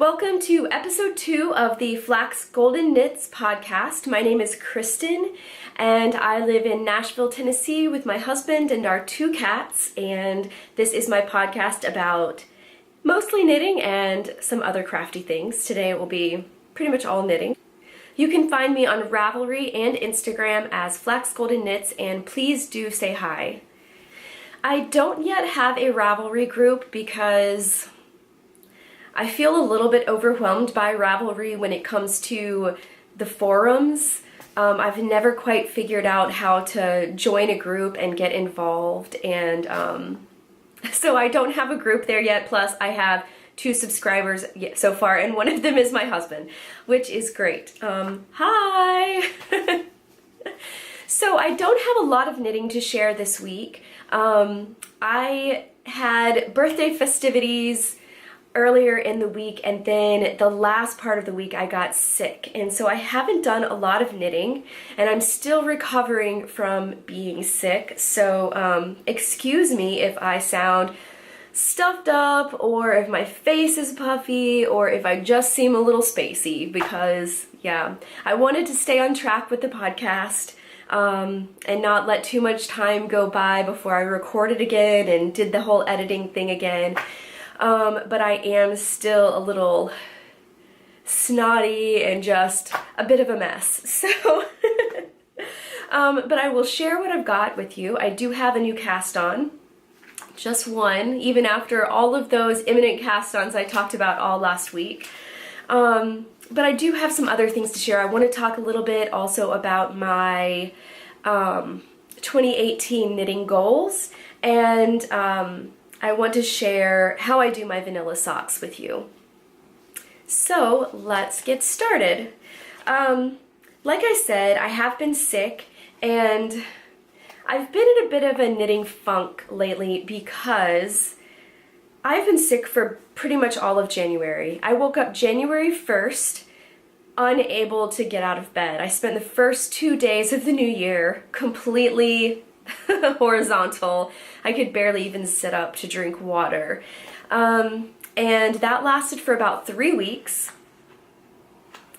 Welcome to episode 2 of the Flax Golden Knits podcast. My name is Kristen and I live in Nashville, Tennessee with my husband and our 2 cats, and this is my podcast about mostly knitting and some other crafty things. Today it will be pretty much all knitting. You can find me on Ravelry and Instagram as Flax Golden Knits, and please do say hi. I don't yet have a Ravelry group because I feel a little bit overwhelmed by Ravelry when it comes to the forums. I've never quite figured out how to join a group and get involved, and so I don't have a group there yet. Plus I have 2 subscribers so far, and one of them is my husband, which is great. Hi! So I don't have a lot of knitting to share this week. I had birthday festivities earlier in the week, and then the last part of the week I got sick, and so I haven't done a lot of knitting, and I'm still recovering from being sick, so excuse me if I sound stuffed up, or if my face is puffy, or if I just seem a little spacey, because yeah, I wanted to stay on track with the podcast and not let too much time go by before I recorded again and did the whole editing thing again. But I am still a little snotty and just a bit of a mess. So, but I will share what I've got with you. I do have a new cast on, just one, even after all of those imminent cast-ons I talked about all last week. But I do have some other things to share. I want to talk a little bit also about my 2018 knitting goals, and I want to share how I do my vanilla socks with you. So let's get started. Like I said, I have been sick, and I've been in a bit of a knitting funk lately because I've been sick for pretty much all of January. I woke up January 1st, unable to get out of bed. I spent the first 2 days of the new year completely horizontal. I could barely even sit up to drink water. And that lasted for about 3 weeks.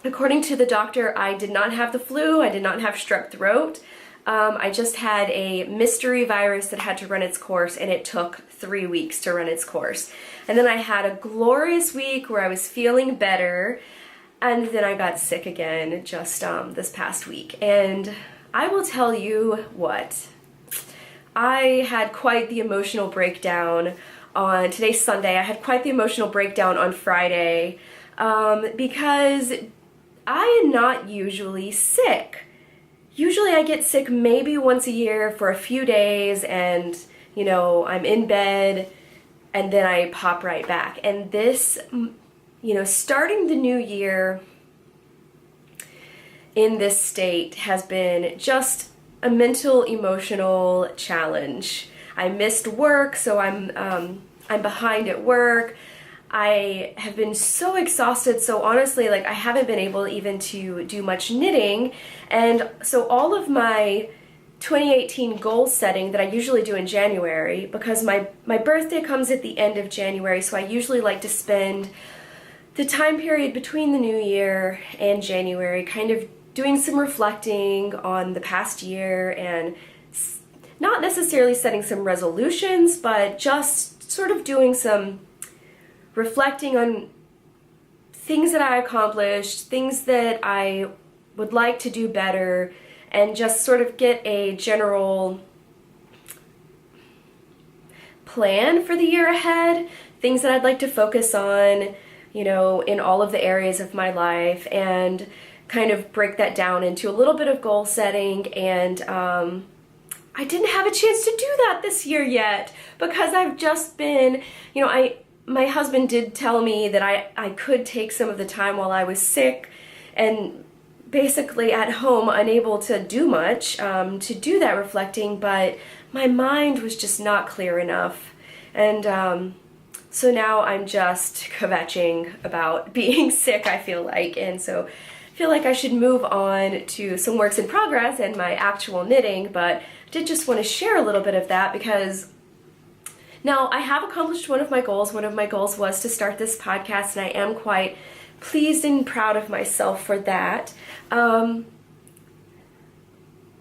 According to the doctor, I did not have the flu, I did not have strep throat. I just had a mystery virus that had to run its course, and it took 3 weeks to run its course. And then I had a glorious week where I was feeling better, and then I got sick again just this past week. And I will tell you what, I had quite the emotional breakdown on, today's Sunday, I had quite the emotional breakdown on Friday, because I am not usually sick. Usually I get sick maybe once a year for a few days, and you know, I'm in bed and then I pop right back. And this, you know, starting the new year in this state has been just a mental, emotional challenge. I missed work, so I'm behind at work. I have been so exhausted, so honestly, like, I haven't been able even to do much knitting, and so all of my 2018 goal setting that I usually do in January, because my birthday comes at the end of January, so I usually like to spend the time period between the new year and January kind of doing some reflecting on the past year, and not necessarily setting some resolutions, but just sort of doing some reflecting on things that I accomplished, things that I would like to do better, and just sort of get a general plan for the year ahead, things that I'd like to focus on, you know, in all of the areas of my life, and kind of break that down into a little bit of goal setting. And I didn't have a chance to do that this year yet because I've just been, you know, my husband did tell me that I could take some of the time while I was sick and basically at home unable to do much to do that reflecting, but my mind was just not clear enough. And so now I'm just kvetching about being sick, I feel like, and so I feel like I should move on to some works in progress and my actual knitting, but I did just want to share a little bit of that because Now, I have accomplished one of my goals. One of my goals was to start this podcast, and I am quite pleased and proud of myself for that.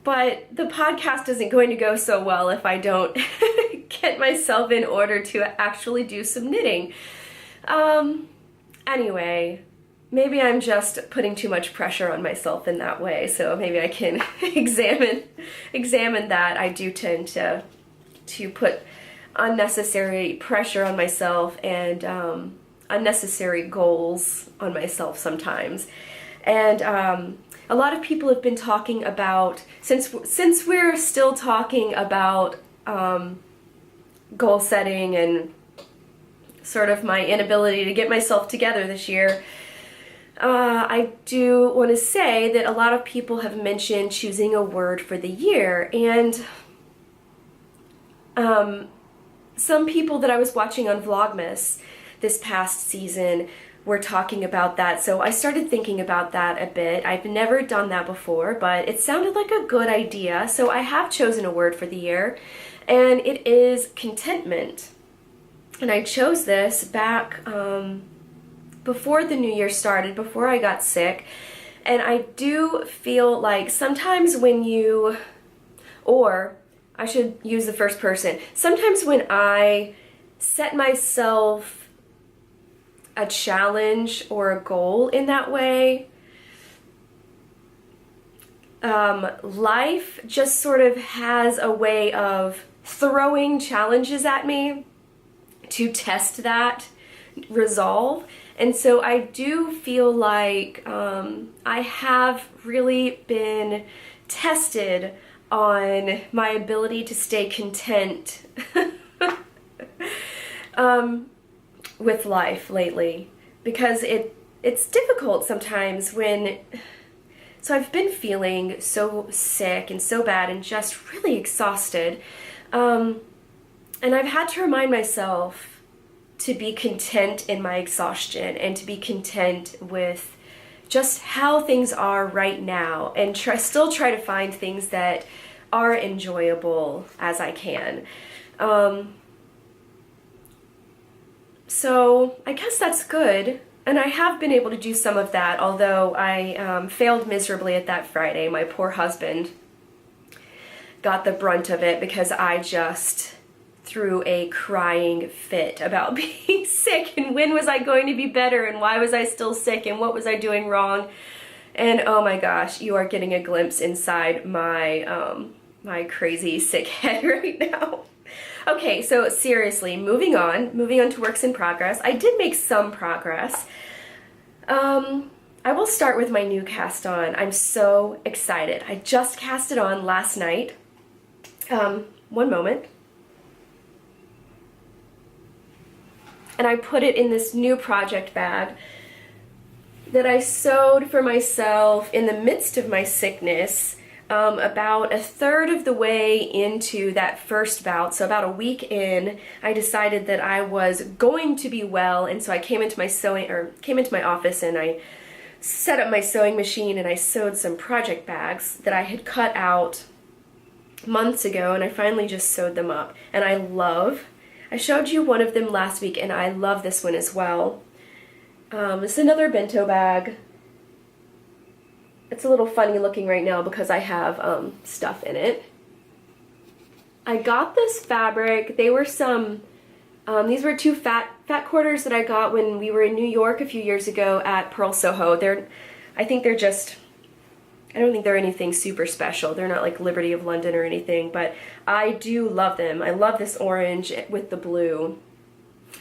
But the podcast isn't going to go so well if I don't get myself in order to actually do some knitting. Anyway, maybe I'm just putting too much pressure on myself in that way, so maybe I can examine that. I do tend to put unnecessary pressure on myself and unnecessary goals on myself sometimes. And a lot of people have been talking about, since we're still talking about goal setting and sort of my inability to get myself together this year, I do want to say that a lot of people have mentioned choosing a word for the year, and some people that I was watching on Vlogmas this past season were talking about that, so I started thinking about that a bit. I've never done that before, but it sounded like a good idea, so I have chosen a word for the year, and it is contentment. And I chose this back before the new year started, before I got sick, and I do feel like sometimes when you, or I should use the first person, sometimes when I set myself a challenge or a goal in that way, life just sort of has a way of throwing challenges at me to test that resolve. And so I do feel like I have really been tested on my ability to stay content with life lately, because it's difficult sometimes when, so I've been feeling so sick and so bad and just really exhausted, and I've had to remind myself to be content in my exhaustion and to be content with just how things are right now, and still try to find things that are enjoyable as I can. So I guess that's good, and I have been able to do some of that, although I failed miserably at that Friday. My poor husband got the brunt of it because I just threw a crying fit about being sick and when was I going to be better and why was I still sick and what was I doing wrong. And oh my gosh, you are getting a glimpse inside my my crazy sick head right now. Okay, so seriously, moving on to works in progress. I did make some progress. I will start with my new cast on. I'm so excited. I just cast it on last night. One moment. And I put it in this new project bag that I sewed for myself in the midst of my sickness. About a third of the way into that first bout, so about a week in, I decided that I was going to be well, and so I came into my office and I set up my sewing machine and I sewed some project bags that I had cut out months ago, and I finally just sewed them up. And I showed you one of them last week, and I love this one as well. It's another bento bag. It's a little funny looking right now because I have stuff in it. I got this fabric. They were these were two fat quarters that I got when we were in New York a few years ago at Pearl Soho. I don't think they're anything super special. They're not like Liberty of London or anything, but I do love them. I love this orange with the blue,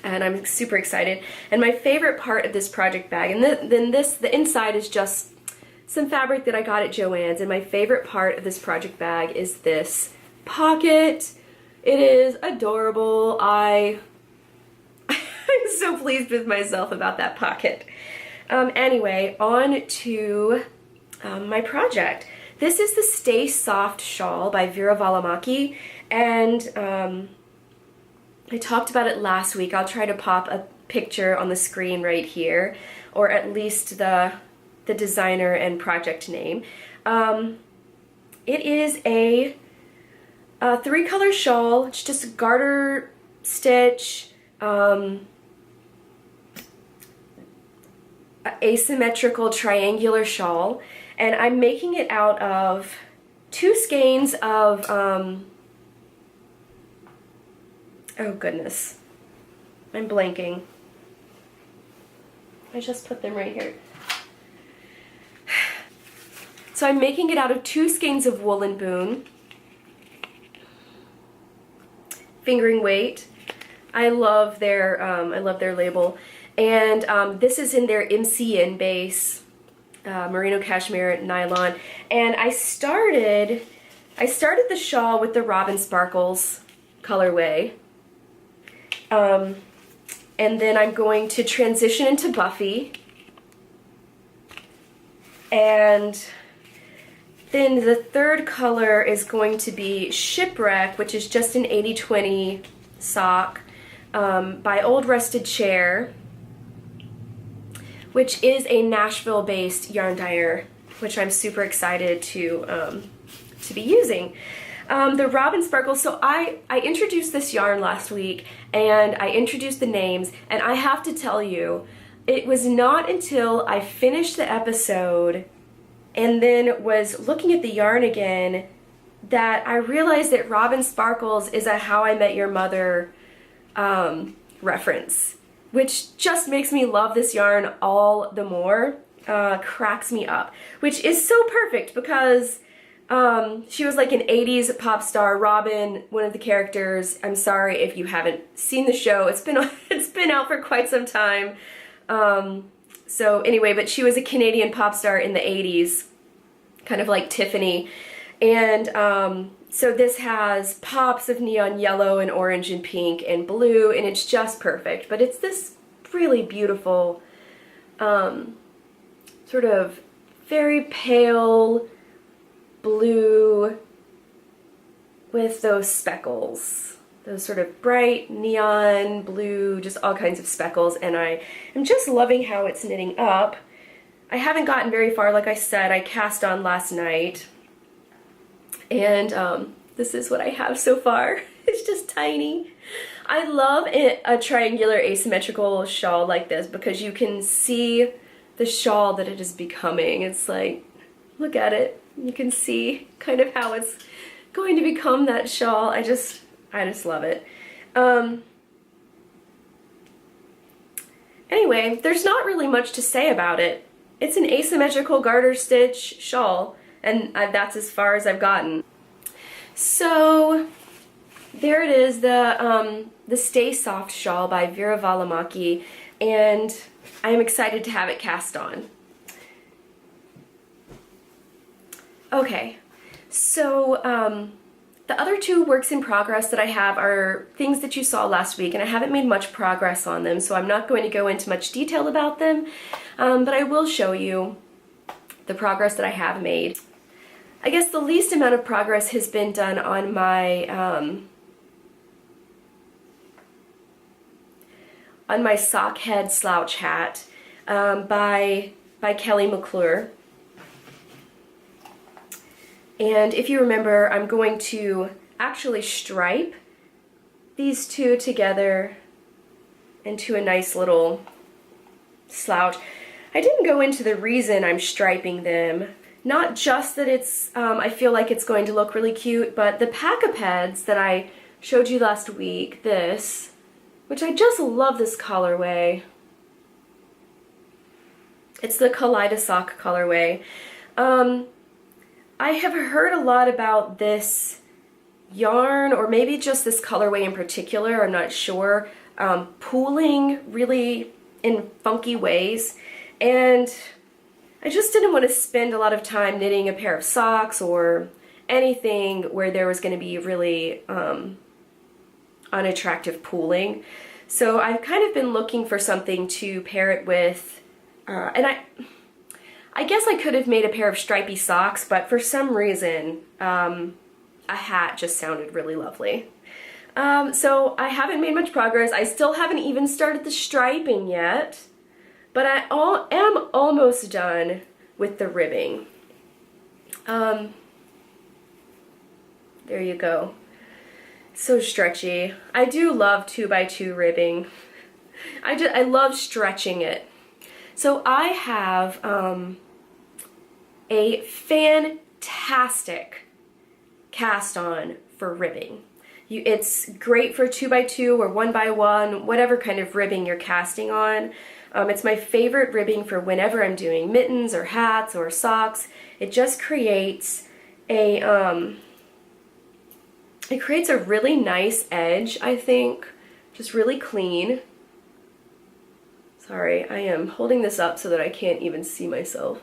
and I'm super excited. And my favorite part of this project bag, and the inside is just some fabric that I got at Joann's, and my favorite part of this project bag is this pocket. It is adorable. I'm so pleased with myself about that pocket. Anyway, on to my project. This is the Stay Soft Shawl by Veera Valimaki, and I talked about it last week. I'll try to pop a picture on the screen right here, or at least the designer and project name. It is a 3-color shawl. It's just garter stitch, asymmetrical triangular shawl, and I'm making it out of 2 skeins of, oh goodness, I'm blanking. I just put them right here. So I'm making it out of 2 skeins of Woolen Boon. Fingering weight. I love their label. And this is in their MCN base, merino cashmere nylon. And I started the shawl with the Robin Sparkles colorway. And then I'm going to transition into Buffy. And then the third color is going to be Shipwreck, which is just an 80/20 sock by Old Rusted Chair, which is a Nashville-based yarn dyer, which I'm super excited to be using. The Robin Sparkles, so I introduced this yarn last week, and I introduced the names, and I have to tell you, it was not until I finished the episode and then was looking at the yarn again that I realized that Robin Sparkles is a How I Met Your Mother reference, which just makes me love this yarn all the more, cracks me up, which is so perfect because she was like an 80s pop star. Robin, one of the characters. I'm sorry if you haven't seen the show. It's been out for quite some time. So anyway, but she was a Canadian pop star in the 80s, kind of like Tiffany. And so this has pops of neon yellow and orange and pink and blue, and it's just perfect. But it's this really beautiful, sort of very pale blue with those speckles. Those sort of bright neon blue, just all kinds of speckles, and I am just loving how it's knitting up. I haven't gotten very far, like I said. I cast on last night, and this is what I have so far. It's just tiny. I love a triangular asymmetrical shawl like this because you can see the shawl that it is becoming. It's like, look at it. You can see kind of how it's going to become that shawl. I just love it. Anyway, there's not really much to say about it. It's an asymmetrical garter stitch shawl, and that's as far as I've gotten. So there it is, the Stay Soft shawl by Veera Valimaki, and I am excited to have it cast on. Okay, so the other 2 works in progress that I have are things that you saw last week, and I haven't made much progress on them, so I'm not going to go into much detail about them, but I will show you the progress that I have made. I guess the least amount of progress has been done on my Sockhead Slouch Hat by McClure. And if you remember, I'm going to actually stripe these 2 together into a nice little slouch. I didn't go into the reason I'm striping them. Not just that it's, I feel like it's going to look really cute, but the Paca-Peds that I showed you last week, this, which I just love this colorway. It's the Kaleidosock colorway. I have heard a lot about this yarn, or maybe just this colorway in particular, I'm not sure, pooling really in funky ways, and I just didn't want to spend a lot of time knitting a pair of socks or anything where there was going to be really unattractive pooling. So I've kind of been looking for something to pair it with, and I guess I could have made a pair of stripy socks, but for some reason, a hat just sounded really lovely. So I haven't made much progress. I still haven't even started the striping yet, but I am almost done with the ribbing. There you go. So stretchy. I do love 2x2 ribbing. I love stretching it. So I have a fantastic cast on for ribbing. It's great for 2x2 or 1x1, whatever kind of ribbing you're casting on. It's my favorite ribbing for whenever I'm doing mittens or hats or socks. It just creates a really nice edge, I think. Just really clean. Sorry, I am holding this up so that I can't even see myself.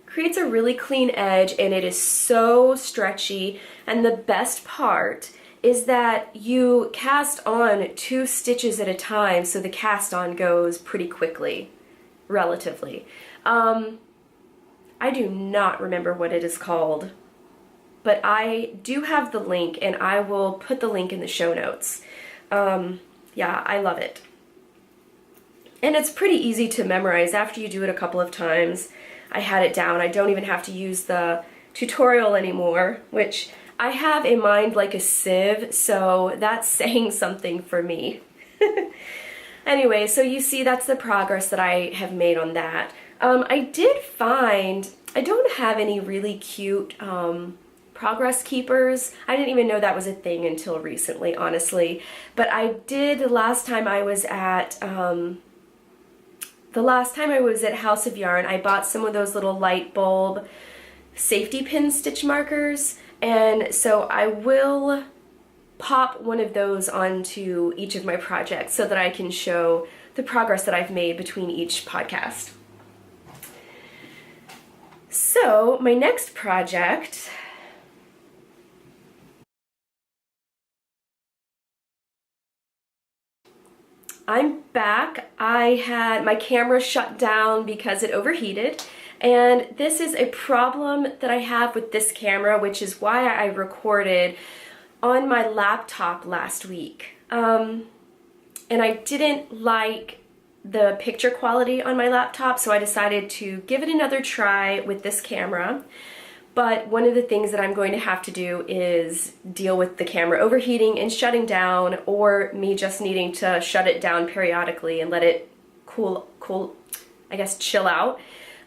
Creates a really clean edge, and it is so stretchy. And the best part is that you cast on 2 stitches at a time, so the cast on goes pretty quickly, relatively. I do not remember what it is called, but I do have the link, and I will put the link in the show notes. Yeah, I love it. And it's pretty easy to memorize after you do it a couple of times. I had it down. I don't even have to use the tutorial anymore, which I have a mind like a sieve, so that's saying something for me. Anyway, so you see that's the progress that I have made on that. I did find, I don't have any really cute progress keepers. I didn't even know that was a thing until recently, honestly. But I did the last time I was at House of Yarn. I bought some of those little light bulb safety pin stitch markers, and so I will pop one of those onto each of my projects so that I can show the progress that I've made between each podcast. So my next project, I'm back. I had my camera shut down because it overheated, and this is a problem that I have with this camera, which is why I recorded on my laptop last week. And I didn't like the picture quality on my laptop, so I decided to give it another try with this camera. But one of the things that I'm going to have to do is deal with the camera overheating and shutting down, or me just needing to shut it down periodically and let it I guess chill out.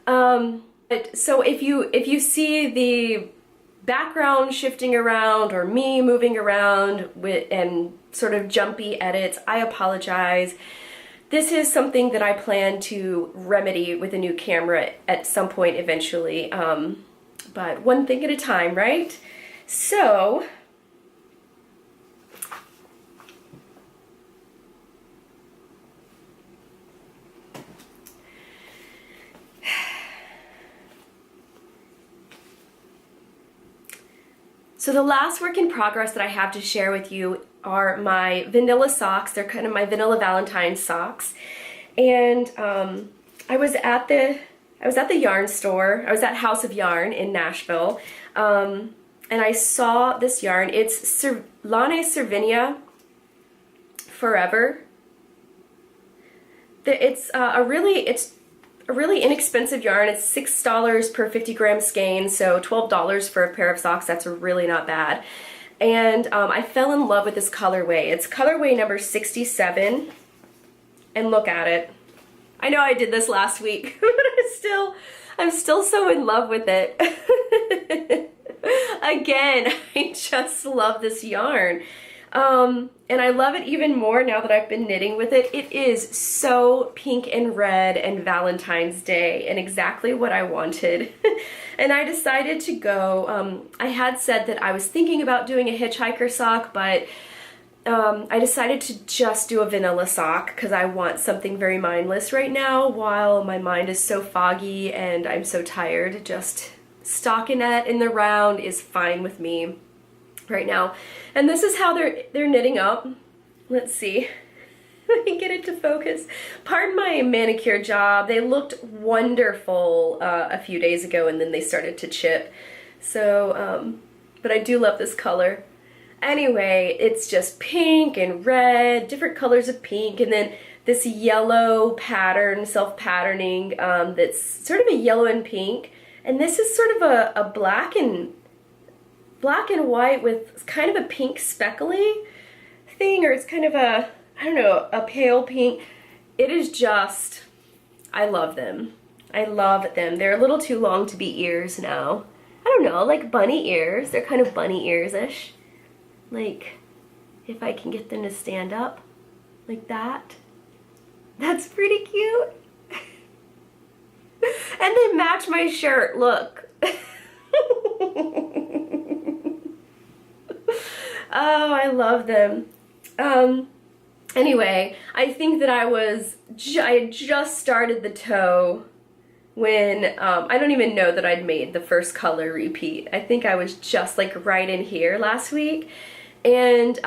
So if you see the background shifting around or me moving around and sort of jumpy edits, I apologize. This is something that I plan to remedy with a new camera at some point eventually. But one thing at a time, right? So, the last work in progress that I have to share with you are my vanilla socks. They're kind of my vanilla Valentines socks. And I was at the yarn store. I was at House of Yarn in Nashville, and I saw this yarn. It's Lane Cervinia Forever. It's a really inexpensive yarn. It's $6 per 50 gram skein, so $12 for a pair of socks. That's really not bad. And I fell in love with this colorway. It's colorway number 67, and look at it. I know I did this last week, but I'm still so in love with it. Again, I just love this yarn. And I love it even more now that I've been knitting with it. It is so pink and red and Valentine's Day, and exactly what I wanted. And I decided to go, I had said that I was thinking about doing a hitchhiker sock, but I decided to just do a vanilla sock because I want something very mindless right now while my mind is so foggy and I'm so tired. Just stockinette in the round is fine with me right now. And this is how they're knitting up. Let's see. Let me get it to focus. Pardon my manicure job. They looked wonderful a few days ago, and then they started to chip. So, but I do love this color. Anyway, it's just pink and red, different colors of pink, and then this yellow pattern, self-patterning, that's sort of a yellow and pink. And this is sort of a black and black and white with kind of a pink speckly thing, or it's kind of a, I don't know, a pale pink. It is just, I love them. I love them. They're a little too long to be ears now. I don't know, like bunny ears. They're kind of bunny ears-ish. Like, if I can get them to stand up like that. That's pretty cute. And they match my shirt, look. Oh, I love them. Anyway, I think that I had just started the toe when, I don't even know that I'd made the first color repeat. I think I was just like right in here last week, and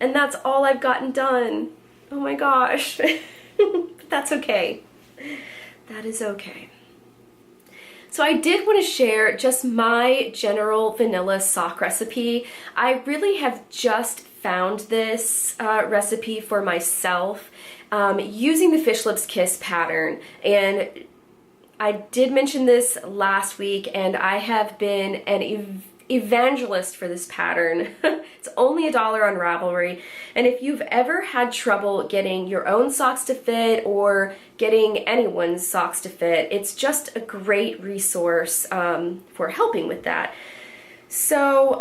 that's all I've gotten done. Oh my gosh. But that's okay. That is okay. So I did want to share just my general vanilla sock recipe. I really have just found this recipe for myself using the Fish Lips Kiss pattern, and I did mention this last week, and I have been an evangelist for this pattern. It's only $1 on Ravelry, and if you've ever had trouble getting your own socks to fit or getting anyone's socks to fit, it's just a great resource for helping with that. So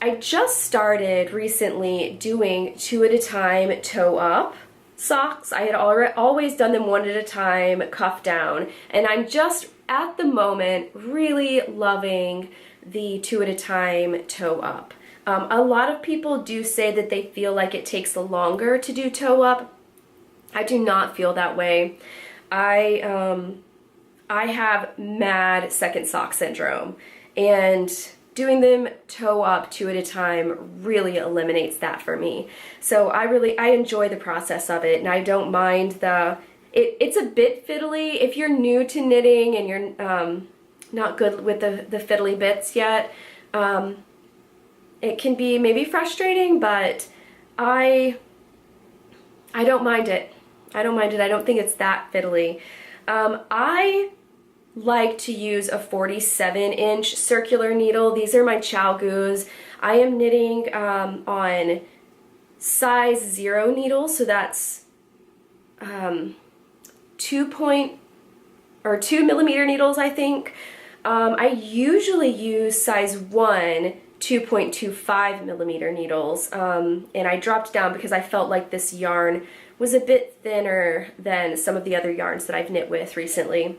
I just started recently doing 2 at a time toe up socks. I had always done them 1 at a time, cuff down, and I'm just at the moment really loving the 2 at a time toe up. A lot of people do say that they feel like it takes longer to do toe up. I do not feel that way. I have mad second sock syndrome, and doing them toe up 2 at a time really eliminates that for me. So I enjoy the process of it, and I don't mind it's a bit fiddly. If you're new to knitting and you're not good with the fiddly bits yet, it can be maybe frustrating, but I don't mind it. I don't mind it. I don't think it's that fiddly. I like to use a 47-inch circular needle. These are my Chalgoos. I am knitting on size 0 needles, so that's 2 millimeter needles, I think. I usually use size 1 2.25 millimeter needles, and I dropped down because I felt like this yarn was a bit thinner than some of the other yarns that I've knit with recently.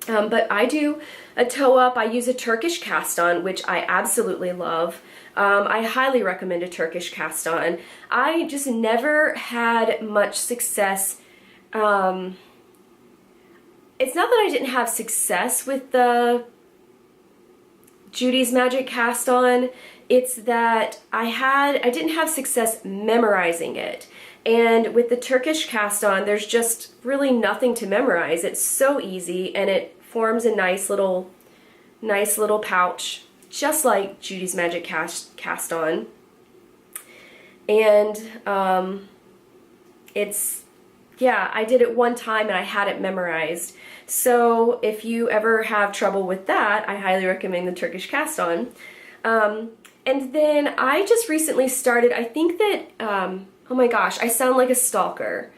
But I do a toe up. I use a Turkish cast on, which I absolutely love. I highly recommend a Turkish cast on. I just never had much success. It's not that I didn't have success with the Judy's Magic cast on, it's that I didn't have success memorizing it. And with the Turkish cast on, there's just really nothing to memorize. It's so easy, and it forms a nice little pouch, just like Judy's Magic cast on. And yeah, I did it one time and I had it memorized. So if you ever have trouble with that, I highly recommend the Turkish cast on. And then I just recently started, I think that, oh my gosh, I sound like a stalker.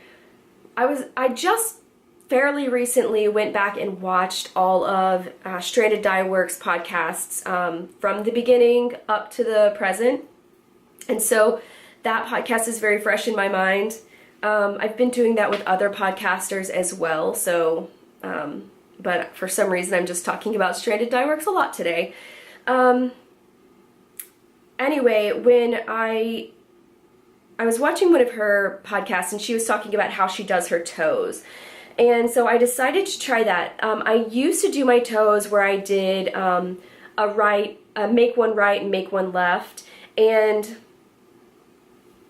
I just fairly recently went back and watched all of Stranded Dyeworks podcasts from the beginning up to the present. And so that podcast is very fresh in my mind. I've been doing that with other podcasters as well, so, but for some reason I'm just talking about Stranded Dyeworks a lot today. Anyway, when I was watching one of her podcasts, and she was talking about how she does her toes. And so I decided to try that. I used to do my toes where I did make one right and make one left. And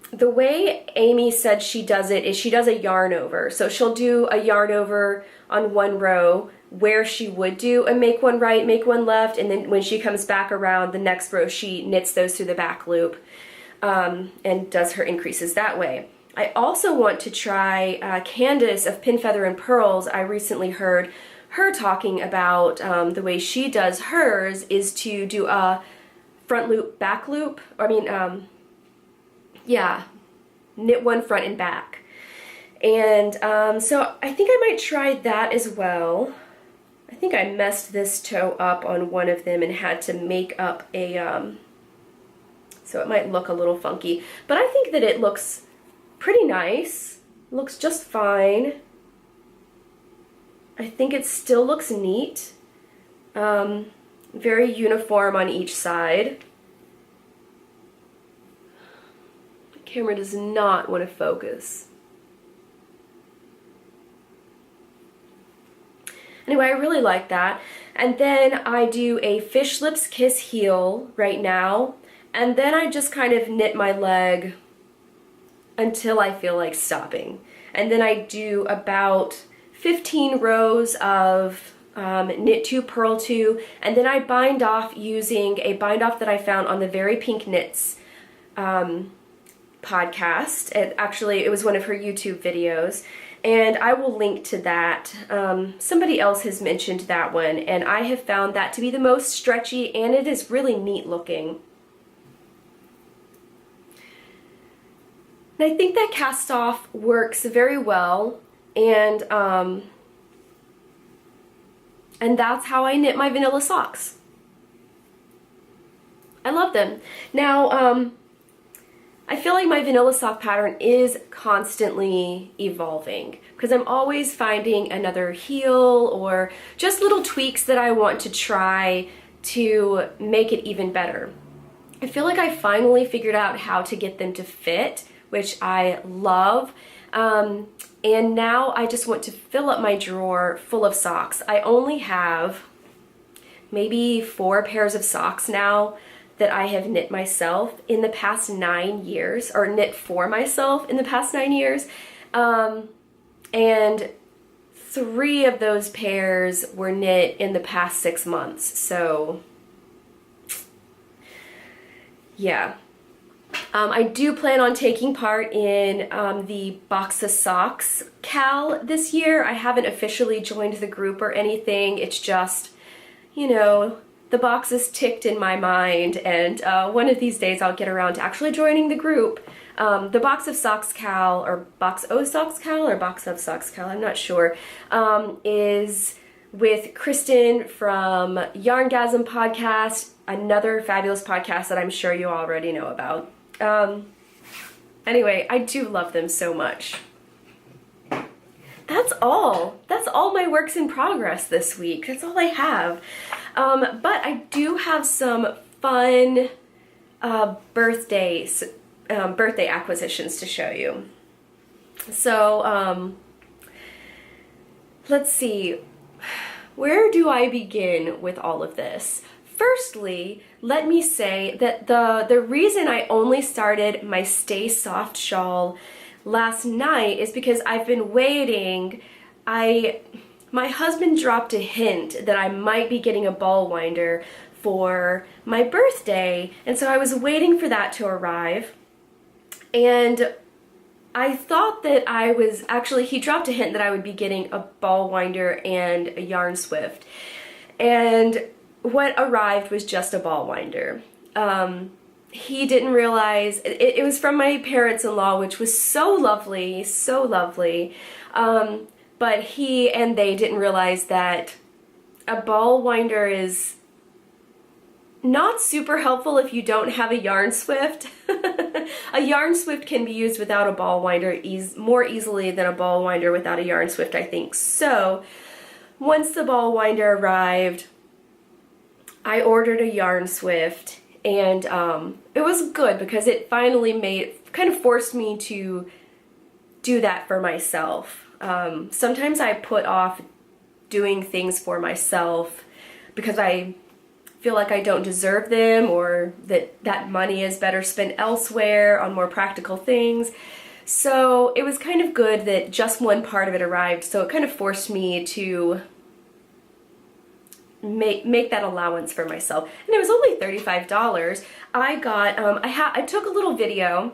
the way Amy said she does it is she does a yarn over. So she'll do a yarn over on one row where she would do a make one right, make one left, and then when she comes back around the next row, she knits those through the back loop and does her increases that way. I also want to try Candace of Pin, Feather, and Pearls. I recently heard her talking about the way she does hers is to do a front loop, back loop. Yeah, knit one front and back. And so I think I might try that as well. I think I messed this toe up on one of them and had to make up a, so it might look a little funky. But I think that it looks pretty nice. Looks just fine. I think it still looks neat. Very uniform on each side. The camera does not want to focus. Anyway, I really like that. And then I do a Fish Lips Kiss heel right now. And then I just kind of knit my leg until I feel like stopping. And then I do about 15 rows of knit 2, purl 2, and then I bind off using a bind off that I found on the Very Pink Knits podcast. It was one of her YouTube videos, and I will link to that. Somebody else has mentioned that one, and I have found that to be the most stretchy, and it is really neat looking. And I think that cast off works very well, and that's how I knit my vanilla socks. I love them. Now, I feel like my vanilla sock pattern is constantly evolving because I'm always finding another heel or just little tweaks that I want to try to make it even better. I feel like I finally figured out how to get them to fit, which I love. And now I just want to fill up my drawer full of socks. I only have maybe 4 pairs of socks now that I have knit myself in the past 9 years, or knit for myself in the past 9 years. And 3 of those pairs were knit in the past 6 months. So, yeah. I do plan on taking part in the Box of Socks Cal this year. I haven't officially joined the group or anything. It's just, you know, the box is ticked in my mind, and one of these days I'll get around to actually joining the group. The Box of Socks Cal, or Box O Socks Cal, or Box of Socks Cal, I'm not sure, is with Kristen from Yarngasm Podcast, another fabulous podcast that I'm sure you already know about. Anyway, I do love them so much. That's all. That's all my works in progress this week. That's all I have. But I do have some fun birthday acquisitions to show you. So, let's see. Where do I begin with all of this? Firstly, let me say that the reason I only started my Stay Soft shawl last night is because I've been waiting. My husband dropped a hint that I might be getting a ball winder for my birthday, and so I was waiting for that to arrive. And I thought that he dropped a hint that I would be getting a ball winder and a yarn swift. And what arrived was just a ball winder. He didn't realize, it was from my parents-in-law, which was so lovely, so lovely. But he and they didn't realize that a ball winder is not super helpful if you don't have a yarn swift. A yarn swift can be used without a ball winder more easily than a ball winder without a yarn swift, I think. So once the ball winder arrived, I ordered a yarn swift, and it was good because it finally kind of forced me to do that for myself. Sometimes I put off doing things for myself because I feel like I don't deserve them, or that money is better spent elsewhere on more practical things. So it was kind of good that just one part of it arrived, so it kind of forced me to make that allowance for myself. And it was only $35. I took a little video,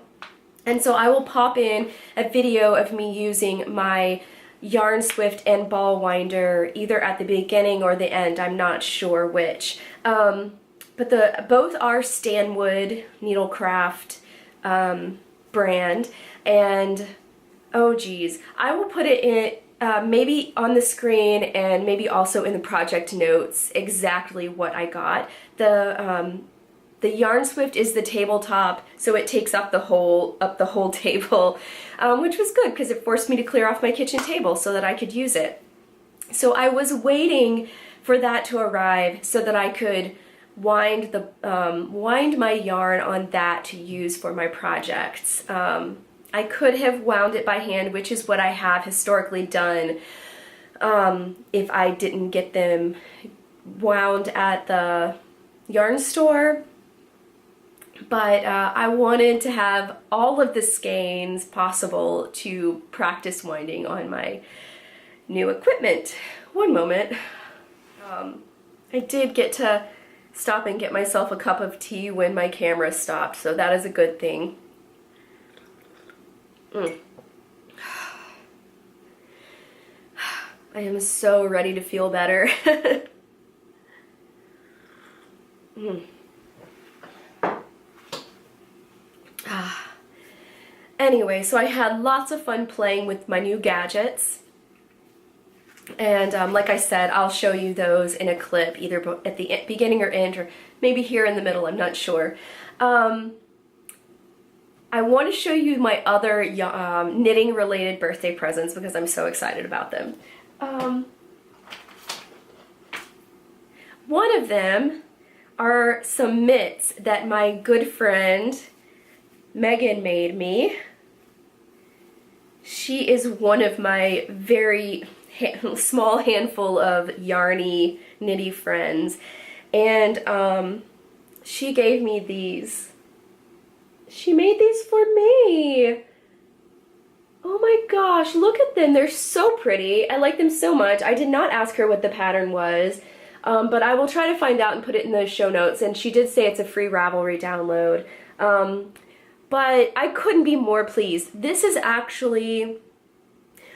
and so I will pop in a video of me using my yarn swift and ball winder either at the beginning or the end. I'm not sure which. but both are Stanwood Needlecraft brand, and oh geez, I will put it in maybe on the screen and maybe also in the project notes exactly what I got. The Yarn Swift is the tabletop, so it takes up the whole table, which was good because it forced me to clear off my kitchen table so that I could use it. So I was waiting for that to arrive so that I could wind my yarn on that to use for my projects. I could have wound it by hand, which is what I have historically done if I didn't get them wound at the yarn store. But I wanted to have all of the skeins possible to practice winding on my new equipment. One moment. I did get to stop and get myself a cup of tea when my camera stopped, so that is a good thing. I am so ready to feel better. Anyway, so I had lots of fun playing with my new gadgets. And like I said, I'll show you those in a clip, either at the beginning or end, or maybe here in the middle, I'm not sure. I want to show you my other knitting related birthday presents because I'm so excited about them. One of them are some mitts that my good friend Megan made me. She is one of my very small handful of yarny knitty friends, and she gave me these. She made these for me. Oh my gosh, look at them. They're so pretty. I like them so much. I did not ask her what the pattern was, but I will try to find out and put it in the show notes, and she did say it's a free Ravelry download. But I couldn't be more pleased. This is actually,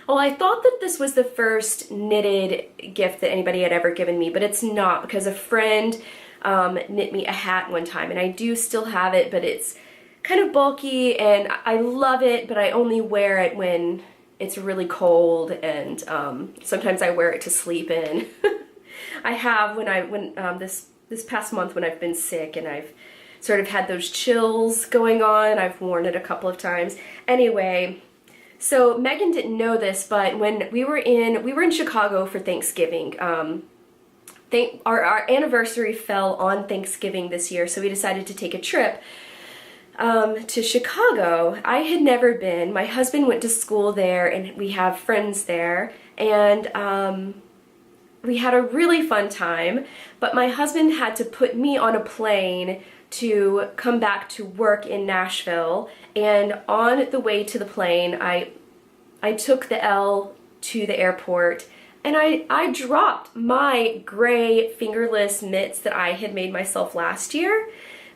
well, I thought that this was the first knitted gift that anybody had ever given me, but it's not, because a friend knit me a hat one time, and I do still have it, but it's kind of bulky, and I love it, but I only wear it when it's really cold, and sometimes I wear it to sleep in. I have this past month when I've been sick and I've sort of had those chills going on, I've worn it a couple of times. Anyway, so Megan didn't know this, but when we were in Chicago for Thanksgiving. Our anniversary fell on Thanksgiving this year, so we decided to take a trip to Chicago. I had never been. My husband went to school there, and we have friends there, and we had a really fun time, but my husband had to put me on a plane to come back to work in Nashville, and on the way to the plane, I took the L to the airport, and I dropped my gray fingerless mitts that I had made myself last year.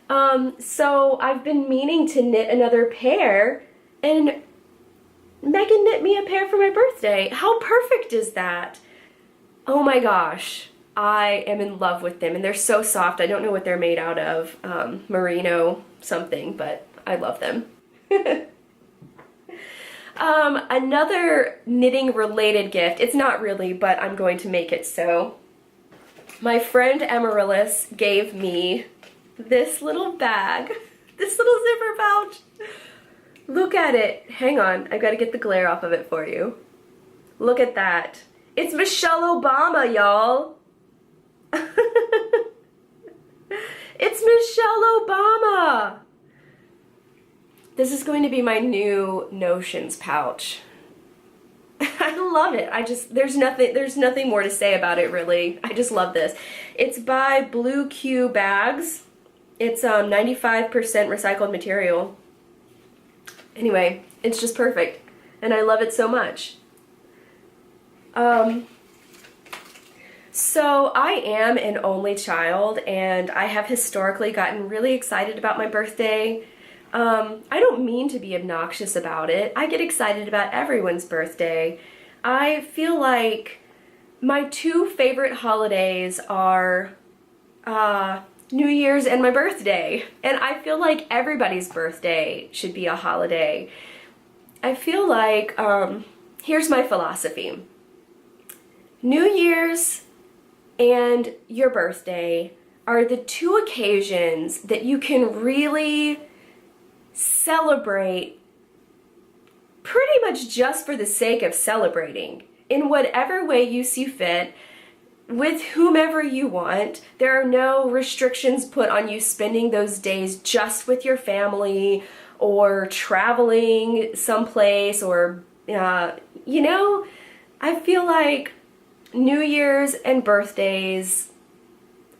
So I've been meaning to knit another pair, and Megan knit me a pair for my birthday. How perfect is that? Oh my gosh, I am in love with them, and they're so soft. I don't know what they're made out of, merino something, but I love them. Another knitting related gift, it's not really, but I'm going to make it so. My friend Amarilis gave me this little bag, this little zipper pouch. Look at it. Hang on, I've got to get the glare off of it for you. Look at that. It's Michelle Obama, y'all. It's Michelle Obama. This is going to be my new Notions pouch. I love it. There's nothing more to say about it, really. I just love this. It's by Blu Q bags. It's 95% recycled material. Anyway, it's just perfect, and I love it so much. So I am an only child, and I have historically gotten really excited about my birthday. I don't mean to be obnoxious about it. I get excited about everyone's birthday. I feel like my two favorite holidays are New Year's and my birthday. And I feel like everybody's birthday should be a holiday. I feel like, here's my philosophy. New Year's and your birthday are the two occasions that you can really celebrate pretty much just for the sake of celebrating in whatever way you see fit, with whomever you want. There are no restrictions put on you spending those days just with your family or traveling someplace or, you know, I feel like New Year's and birthdays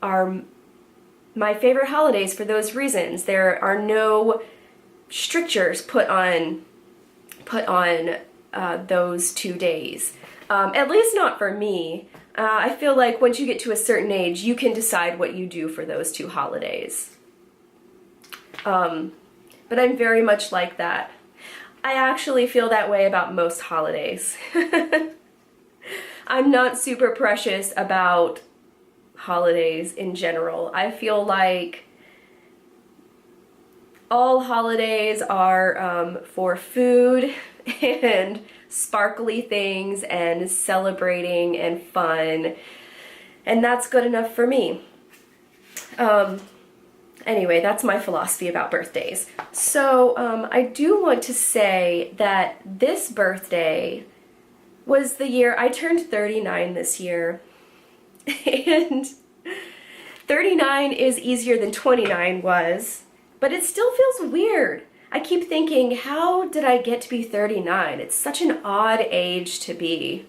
are my favorite holidays for those reasons. There are no strictures put on those 2 days. At least not for me. I feel like once you get to a certain age, you can decide what you do for those two holidays. But I'm very much like that. I actually feel that way about most holidays. I'm not super precious about holidays in general. I feel like all holidays are for food and sparkly things and celebrating and fun, and that's good enough for me. Anyway, that's my philosophy about birthdays. So I do want to say that this birthday was the year I turned 39 this year, and 39 is easier than 29 was, but it still feels weird. I keep thinking, how did I get to be 39? It's such an odd age to be.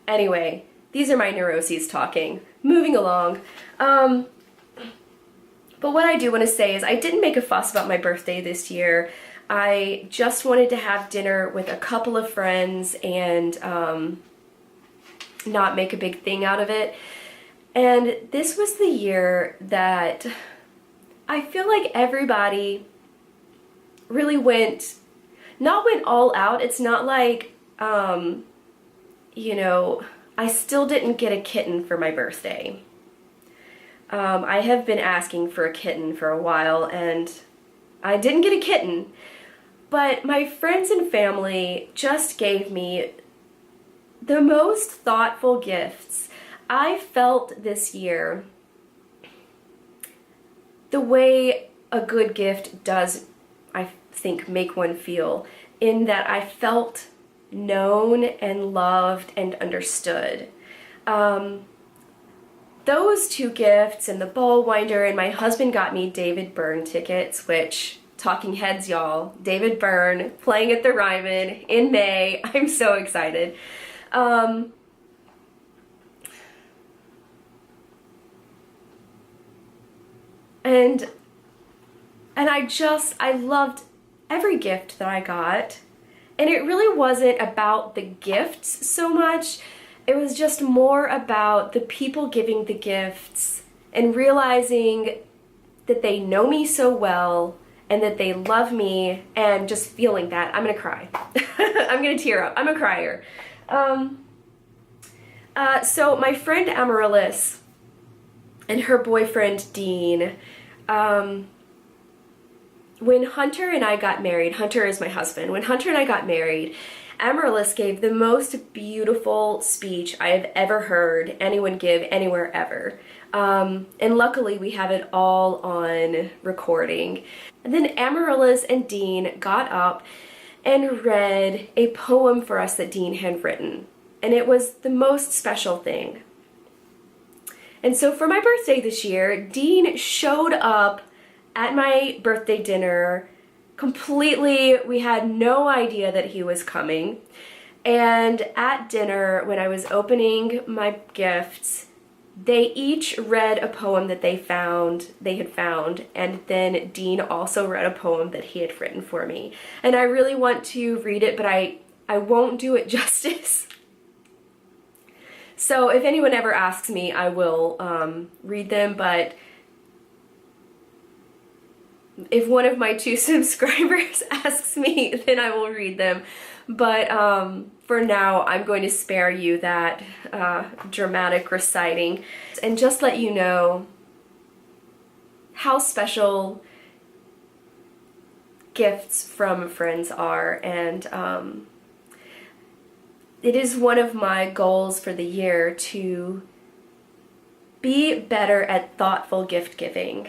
Anyway, these are my neuroses talking. Moving along. But what I do want to say is I didn't make a fuss about my birthday this year. I just wanted to have dinner with a couple of friends and not make a big thing out of it. And this was the year that I feel like everybody really went all out. It's not like, you know, I still didn't get a kitten for my birthday. I have been asking for a kitten for a while, and I didn't get a kitten, but my friends and family just gave me the most thoughtful gifts. I felt this year the way a good gift does, I think, make one feel, in that I felt known and loved and understood. Those two gifts and the ball winder, and my husband got me David Byrne tickets, which, talking heads y'all, David Byrne playing at the Ryman in May. I'm so excited. And I loved every gift that I got. And it really wasn't about the gifts so much. It was just more about the people giving the gifts and realizing that they know me so well and that they love me, and just feeling that. I'm gonna cry. I'm gonna tear up. I'm a crier. So my friend Amarilis and her boyfriend Dean, when Hunter and I got married, Hunter is my husband, when Hunter and I got married, Amarilis gave the most beautiful speech I have ever heard anyone give anywhere ever. And luckily we have it all on recording. And then Amarilis and Dean got up and read a poem for us that Dean had written. And it was the most special thing. And so for my birthday this year, Dean showed up at my birthday dinner completely. We had no idea that he was coming. And at dinner, when I was opening my gifts, they each read a poem that they had found, and then Dean also read a poem that he had written for me. And I really want to read it, but I won't do it justice. So if anyone ever asks me, I will read them, but if one of my 2 subscribers asks me, then I will read them. But for now, I'm going to spare you that dramatic reciting. And just let you know, how special gifts from friends are, and it is one of my goals for the year to be better at thoughtful gift giving.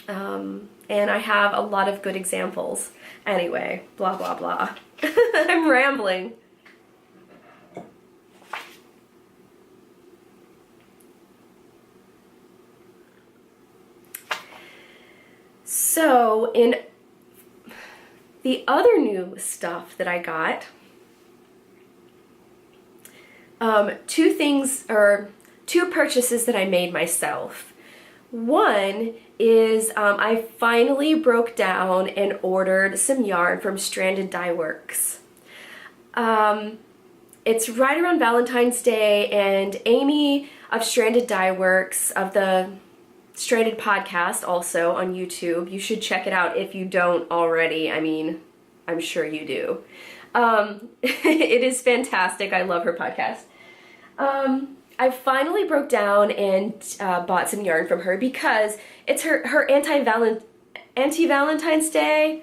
And I have a lot of good examples. Anyway, blah blah blah. I'm rambling. So, in the other new stuff that I got, two purchases that I made myself. One is I finally broke down and ordered some yarn from Stranded Dyeworks. It's right around Valentine's Day, and Amy of Stranded Dyeworks, of the Stranded podcast, also on YouTube. You should check it out if you don't already. I mean, I'm sure you do. It is fantastic. I love her podcast. I finally broke down and bought some yarn from her because it's her anti-Valentine's Day,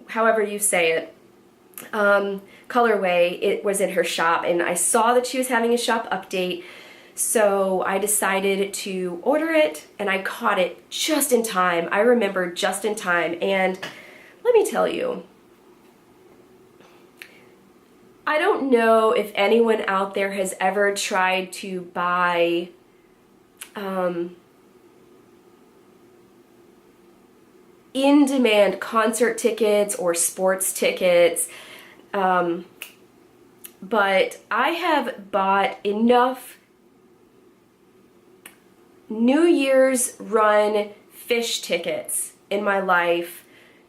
however you say it, colorway. It was in her shop, and I saw that she was having a shop update, so I decided to order it, and I caught it just in time. I remember just in time, and let me tell you, I don't know if anyone out there has ever tried to buy in-demand concert tickets or sports tickets, but I have bought enough New Year's run fish tickets in my life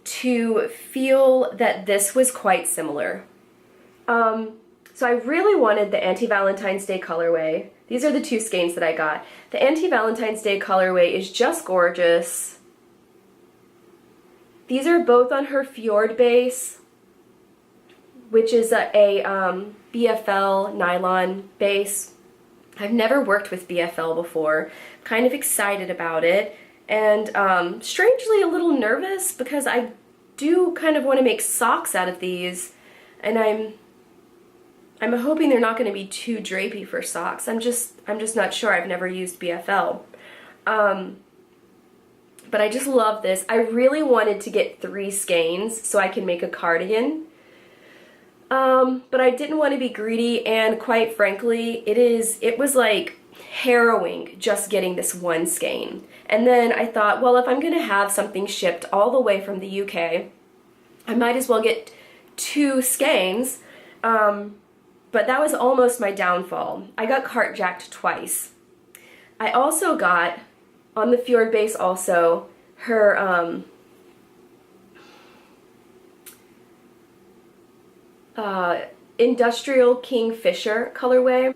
to feel that this was quite similar. So I really wanted the anti-Valentine's Day colorway. These are the two skeins that I got. The anti-Valentine's Day colorway is just gorgeous. These are both on her Fjord base, which is a BFL nylon base. I've never worked with BFL before. Kind of excited about it, and strangely a little nervous because I do kind of want to make socks out of these, and I'm hoping they're not going to be too drapey for socks. I'm just not sure. I've never used BFL. But I just love this. I really wanted to get 3 skeins so I can make a cardigan. But I didn't want to be greedy, and quite frankly, it was like harrowing just getting this 1 skein. And then I thought, well, if I'm going to have something shipped all the way from the UK, I might as well get 2 skeins. But that was almost my downfall. I got cartjacked twice. I also got, on the Fjord base also, her Industrial Kingfisher colorway.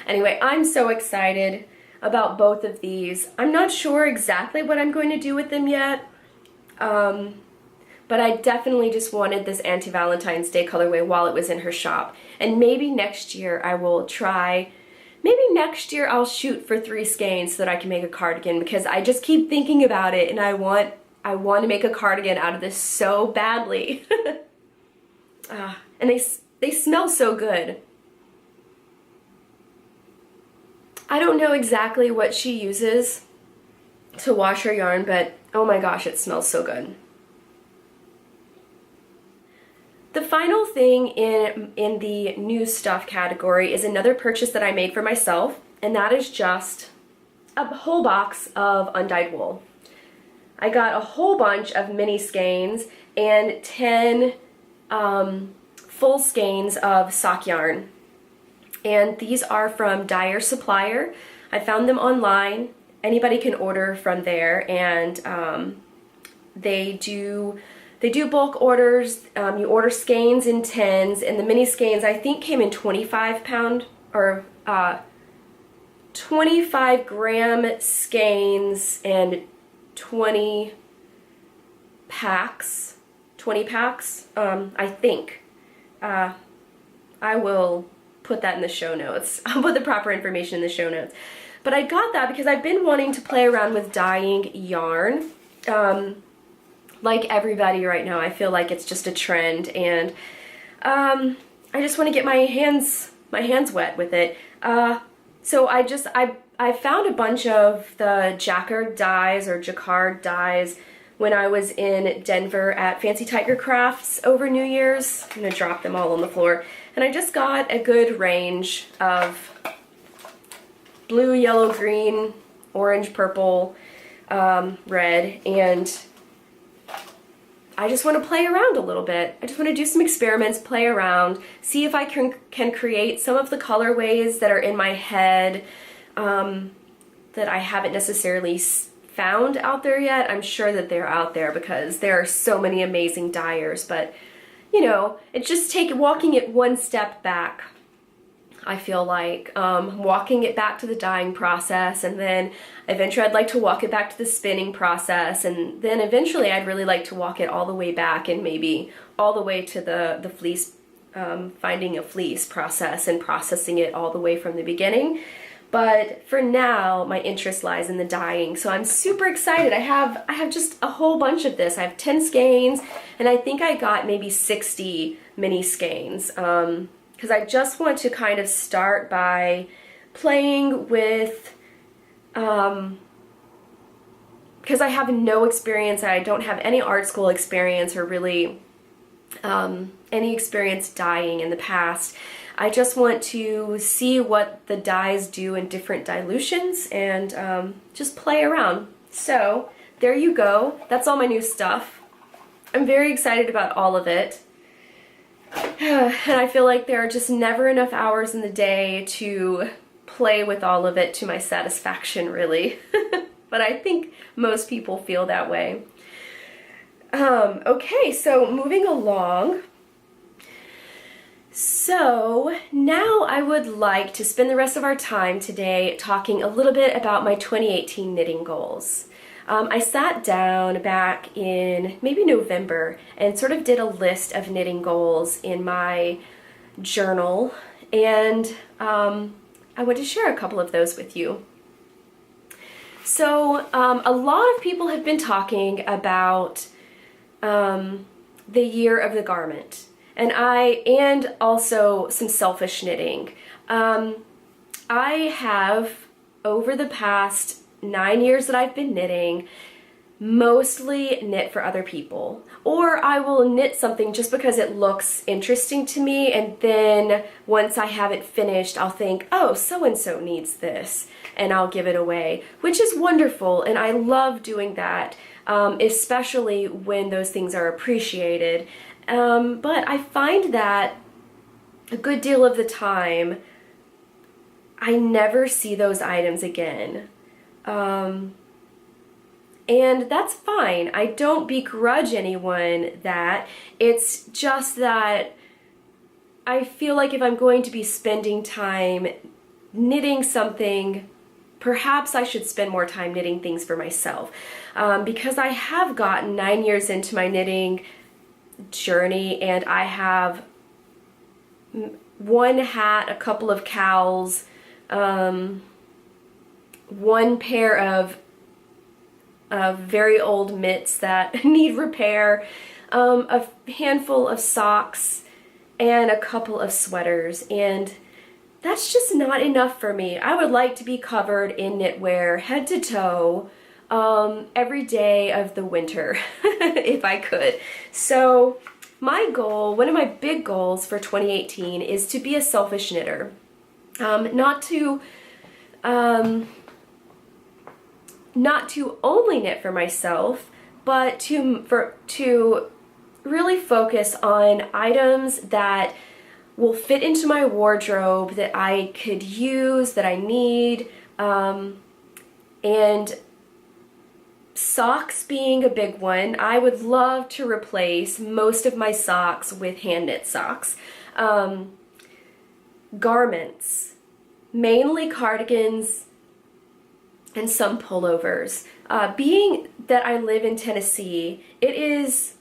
Anyway, I'm so excited about both of these. I'm not sure exactly what I'm going to do with them yet. But I definitely just wanted this anti-Valentine's Day colorway while it was in her shop. And maybe next year I will try, maybe next year I'll shoot for 3 skeins so that I can make a cardigan, because I just keep thinking about it and I want to make a cardigan out of this so badly. And they smell so good. I don't know exactly what she uses to wash her yarn, but oh my gosh, it smells so good. The final thing in the new stuff category is another purchase that I made for myself, and that is just a whole box of undyed wool. I got a whole bunch of mini skeins and 10 full skeins of sock yarn. And these are from Dyer Supplier. I found them online. Anybody can order from there, and they do bulk orders. You order skeins in 10s, and the mini skeins I think came in 25-pound or 25-gram skeins and 20 packs. I think. I will put that in the show notes. I'll put the proper information in the show notes. But I got that because I've been wanting to play around with dyeing yarn. Like everybody right now, I feel like it's just a trend, and I just want to get my hands wet with it. So I found a bunch of the jacquard dyes or jacquard dyes when I was in Denver at Fancy Tiger Crafts over New Year's. I'm gonna drop them all on the floor. And I just got a good range of blue, yellow, green, orange, purple, red, and I just want to play around a little bit. I just want to do some experiments, play around, see if I can create some of the colorways that are in my head that I haven't necessarily found out there yet. I'm sure that they're out there because there are so many amazing dyers, but you know, it's just walking it one step back. I feel like walking it back to the dyeing process, and then eventually I'd like to walk it back to the spinning process, and then eventually I'd really like to walk it all the way back and maybe all the way to the fleece, finding a fleece process and processing it all the way from the beginning. But for now, my interest lies in the dyeing, so I'm super excited. I have just a whole bunch of this. I have 10 skeins, and I think I got maybe 60 mini skeins. Because I just want to kind of start by playing with, because I have no experience, I don't have any art school experience or really any experience dyeing in the past. I just want to see what the dyes do in different dilutions and just play around. So there you go. That's all my new stuff. I'm very excited about all of it. And I feel like there are just never enough hours in the day to play with all of it to my satisfaction, really. But I think most people feel that way. Okay, so moving along. So now I would like to spend the rest of our time today talking a little bit about my 2018 knitting goals. I sat down back in maybe November and sort of did a list of knitting goals in my journal, and I want to share a couple of those with you. So a lot of people have been talking about the year of the garment, and also some selfish knitting. I have, over the past 9 years that I've been knitting, mostly knit for other people. Or I will knit something just because it looks interesting to me, and then once I have it finished, I'll think, oh, so-and-so needs this, and I'll give it away, which is wonderful, and I love doing that, especially when those things are appreciated. But I find that a good deal of the time, I never see those items again. And that's fine. I don't begrudge anyone that. It's just that I feel like if I'm going to be spending time knitting something, perhaps I should spend more time knitting things for myself. Because I have gotten 9 years into my knitting journey, and I have one hat, a couple of cowls, one pair of very old mitts that need repair, a handful of socks, and a couple of sweaters, and that's just not enough for me. I would like to be covered in knitwear head to toe every day of the winter if I could. So my goal, one of my big goals for 2018 is to be a selfish knitter. Not to only knit for myself, but to really focus on items that will fit into my wardrobe, that I could use, that I need, and socks being a big one. I would love to replace most of my socks with hand knit socks. Garments, mainly cardigans and some pullovers. Being that I live in Tennessee, it is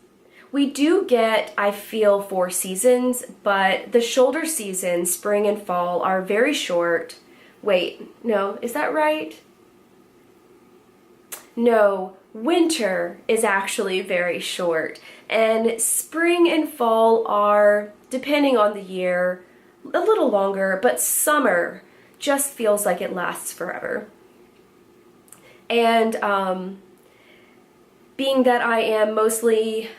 We do get, I feel, 4 seasons, but the shoulder seasons, spring and fall, are very short. Wait, no, is that right? No, winter is actually very short, and spring and fall are, depending on the year, a little longer, but summer just feels like it lasts forever. And being that I am mostly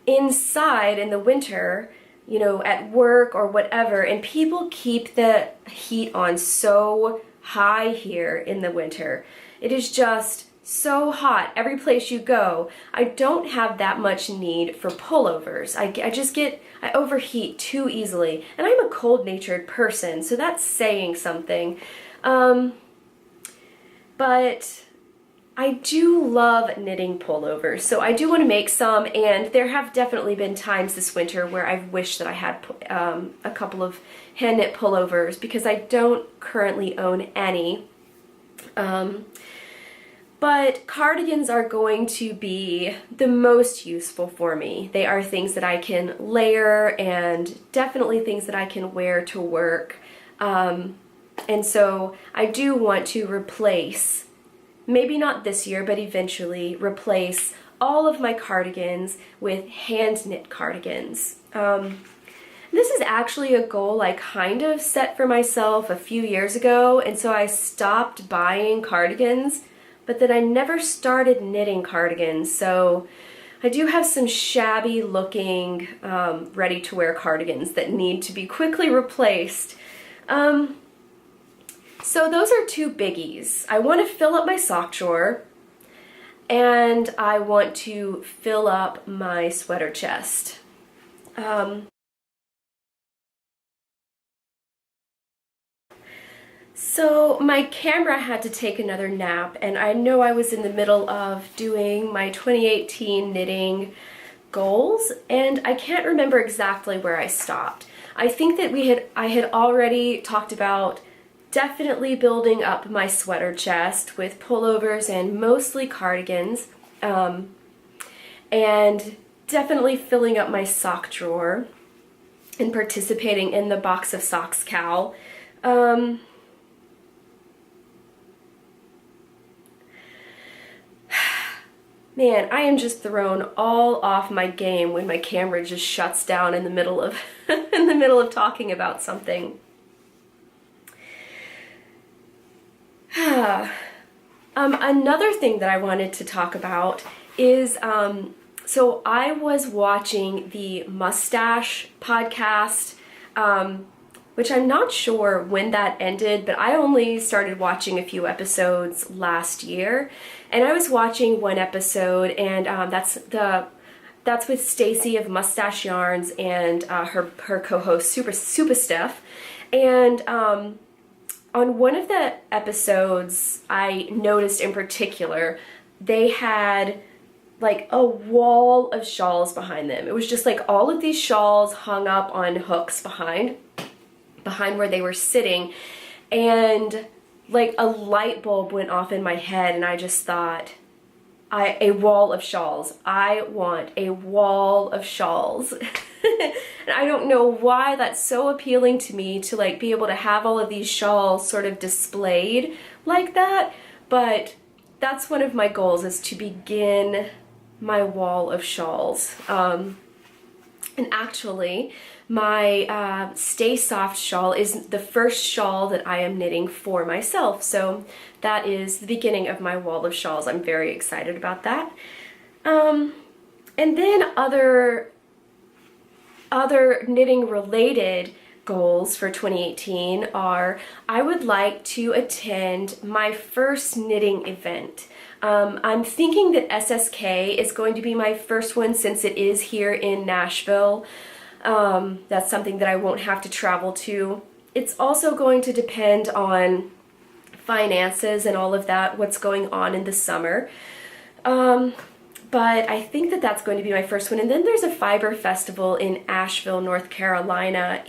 inside in the winter, you know, at work or whatever, and people keep the heat on so high here in the winter. It is just so hot every place you go. I don't have that much need for pullovers. I overheat too easily, and I'm a cold-natured person, so that's saying something. But I do love knitting pullovers, so I do want to make some, and there have definitely been times this winter where I've wished that I had a couple of hand knit pullovers, because I don't currently own any. But cardigans are going to be the most useful for me. They are things that I can layer, and definitely things that I can wear to work. And so I do want to replace, maybe not this year, but eventually replace all of my cardigans with hand knit cardigans. This is actually a goal I kind of set for myself a few years ago, and so I stopped buying cardigans, but then I never started knitting cardigans, so I do have some shabby looking ready to wear cardigans that need to be quickly replaced. So those are 2 biggies. I want to fill up my sock drawer, and I want to fill up my sweater chest. So my camera had to take another nap, and I know I was in the middle of doing my 2018 knitting goals, and I can't remember exactly where I stopped. I think that I had already talked about definitely building up my sweater chest with pullovers and mostly cardigans, and definitely filling up my sock drawer and participating in the Box of Socks cowl. Man, I am just thrown all off my game when my camera just shuts down in the middle of in the middle of talking about something. Another thing that I wanted to talk about is, so I was watching the Mustache podcast, which I'm not sure when that ended, but I only started watching a few episodes last year, and I was watching one episode, and that's with Stacy of Mustache Yarns and her co-host Super Steph, and on one of the episodes I noticed in particular, they had like a wall of shawls behind them. It was just like all of these shawls hung up on hooks behind where they were sitting, and like a light bulb went off in my head, and I just thought, a wall of shawls. I want a wall of shawls. And I don't know why that's so appealing to me, to like be able to have all of these shawls sort of displayed like that, but that's one of my goals, is to begin my wall of shawls. And actually, my Stay Soft shawl is the first shawl that I am knitting for myself, so that is the beginning of my wall of shawls. I'm very excited about that. And then other knitting related goals for 2018 are, I would like to attend my first knitting event. I'm thinking that SSK is going to be my first one, since it is here in Nashville. That's something that I won't have to travel to. It's also going to depend on finances and all of that, what's going on in the summer. But I think that that's going to be my first one. And then there's a fiber festival in Asheville, North Carolina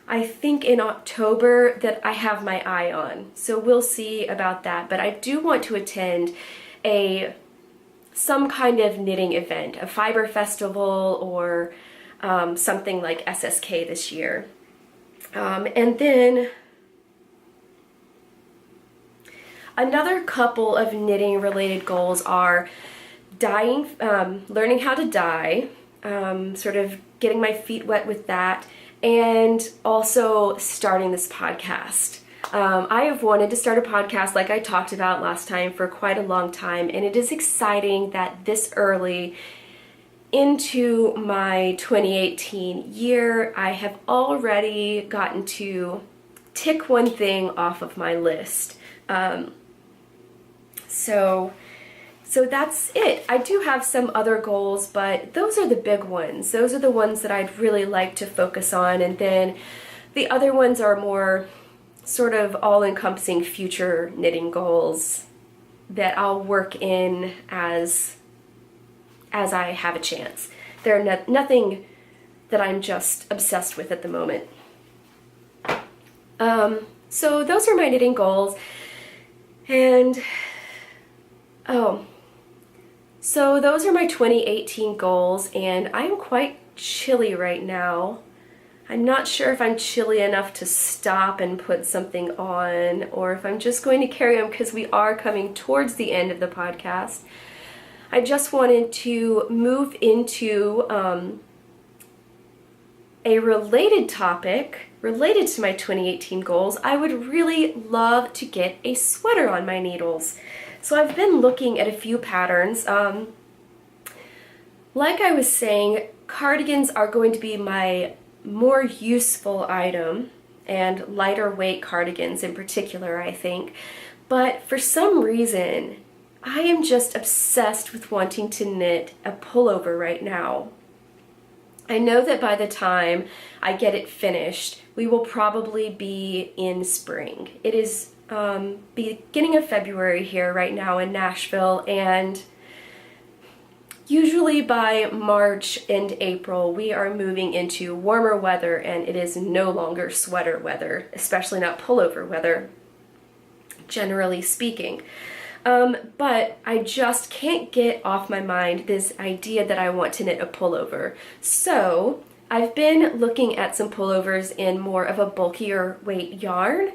I think in October, that I have my eye on. So we'll see about that. But I do want to attend a some kind of knitting event, a fiber festival or something like SSK this year. And then another couple of knitting related goals are dyeing, learning how to dye, sort of getting my feet wet with that, and also starting this podcast. I have wanted to start a podcast like I talked about last time for quite a long time, and it is exciting that this early into my 2018 year, I have already gotten to tick one thing off of my list. So that's it. I do have some other goals, but those are the big ones. Those are the ones that I'd really like to focus on, and then the other ones are more sort of all-encompassing future knitting goals that I'll work in as I have a chance. They're nothing that I'm just obsessed with at the moment. So those are my knitting goals. And, so those are my 2018 goals, and I'm quite chilly right now. I'm not sure if I'm chilly enough to stop and put something on, or if I'm just going to carry on because we are coming towards the end of the podcast. I just wanted to move into a related topic related to my 2018 goals. I would really love to get a sweater on my needles. So I've been looking at a few patterns. Like I was saying, cardigans are going to be my more useful item, and lighter weight cardigans in particular, I think. But for some reason, I am just obsessed with wanting to knit a pullover right now. I know that by the time I get it finished, we will probably be in spring. It is beginning of February here right now in Nashville, and usually by March and April we are moving into warmer weather, and it is no longer sweater weather, especially not pullover weather, generally speaking. But I just can't get off my mind this idea that I want to knit a pullover. So I've been looking at some pullovers in more of a bulkier weight yarn,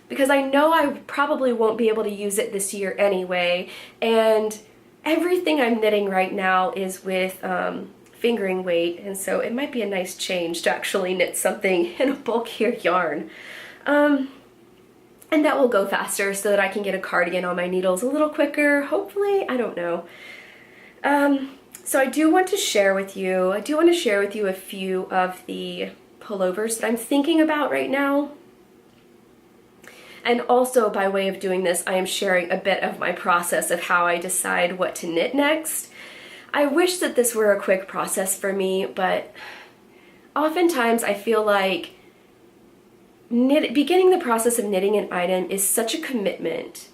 because I know I probably won't be able to use it this year anyway, and everything I'm knitting right now is with fingering weight, and so it might be a nice change to actually knit something in a bulkier yarn. And that will go faster so that I can get a cardigan on my needles a little quicker, hopefully, I don't know. So I do want to share with you a few of the pullovers that I'm thinking about right now. And also, by way of doing this, I am sharing a bit of my process of how I decide what to knit next. I wish that this were a quick process for me, but oftentimes I feel like beginning the process of knitting an item is such a commitment,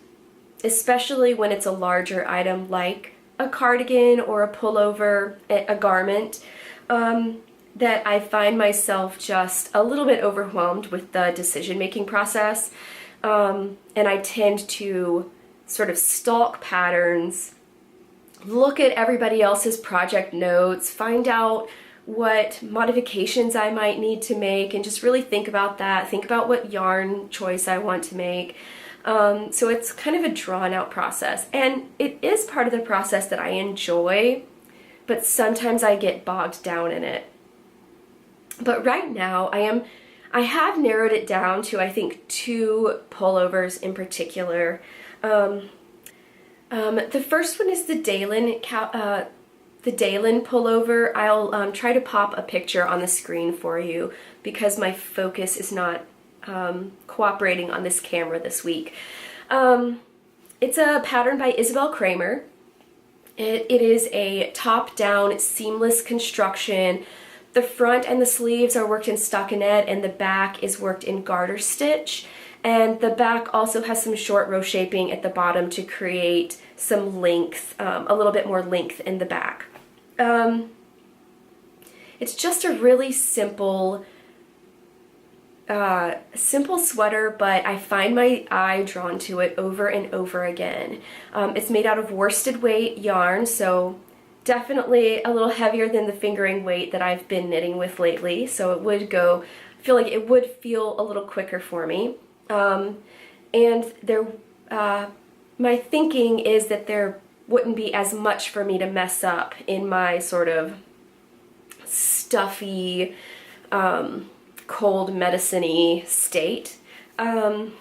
especially when it's a larger item like a cardigan or a pullover, a garment, that I find myself just a little bit overwhelmed with the decision-making process. And I tend to sort of stalk patterns, look at everybody else's project notes, find out what modifications I might need to make, and just really think about that, think about what yarn choice I want to make. So it's kind of a drawn out process, and it is part of the process that I enjoy, but sometimes I get bogged down in it. But right now I have narrowed it down to, I think, 2 pullovers in particular. The first one is the Dalen pullover. I'll try to pop a picture on the screen for you because my focus is not cooperating on this camera this week. It's a pattern by Isabel Kramer. It is a top-down seamless construction. The front and the sleeves are worked in stockinette, and the back is worked in garter stitch. And the back also has some short row shaping at the bottom to create some length, a little bit more length in the back. It's just a really simple simple sweater, but I find my eye drawn to it over and over again. It's made out of worsted weight yarn, so definitely a little heavier than the fingering weight that I've been knitting with lately, so it would go, I feel like it would feel a little quicker for me. And there, my thinking is that there wouldn't be as much for me to mess up in my sort of stuffy, cold medicine-y state. But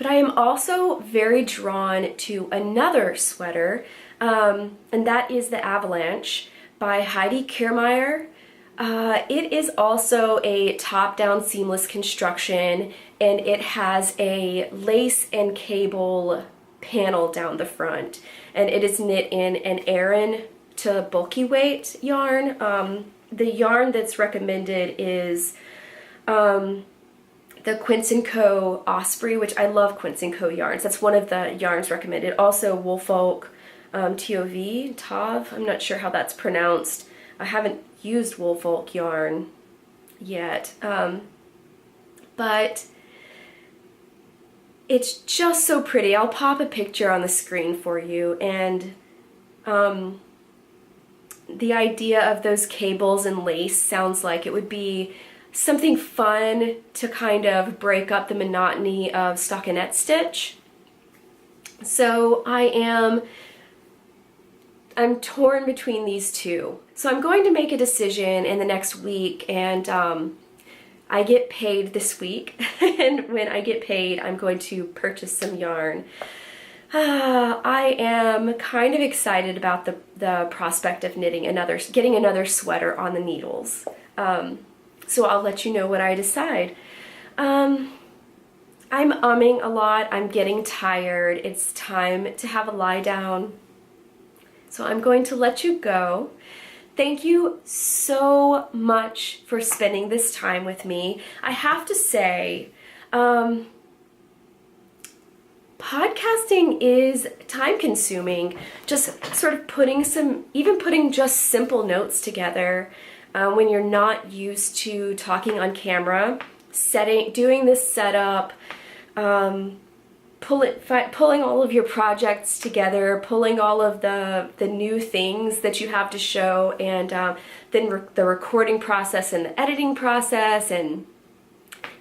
I am also very drawn to another sweater, and that is the Avalanche by Heidi Kiermaier. It is also a top-down seamless construction, and it has a lace and cable panel down the front, and it is knit in an Aran to bulky weight yarn. The yarn that's recommended is the Quince & Co. Osprey, which I love Quince & Co. yarns. That's one of the yarns recommended. Also Woolfolk Tov, I'm not sure how that's pronounced. I haven't used Woolfolk yarn yet, but it's just so pretty. I'll pop a picture on the screen for you, and the idea of those cables and lace sounds like it would be something fun to kind of break up the monotony of stockinette stitch. So I'm torn between these two. So I'm going to make a decision in the next week, and I get paid this week, and when I get paid, I'm going to purchase some yarn. I am kind of excited about the prospect of getting another sweater on the needles. So I'll let you know what I decide. I'm umming a lot. I'm getting tired. It's time to have a lie down. So I'm going to let you go. Thank you so much for spending this time with me. I have to say, podcasting is time consuming. Just sort of putting just simple notes together when you're not used to talking on camera, doing this setup, pulling all of your projects together, pulling all of the new things that you have to show, and then the recording process and the editing process, and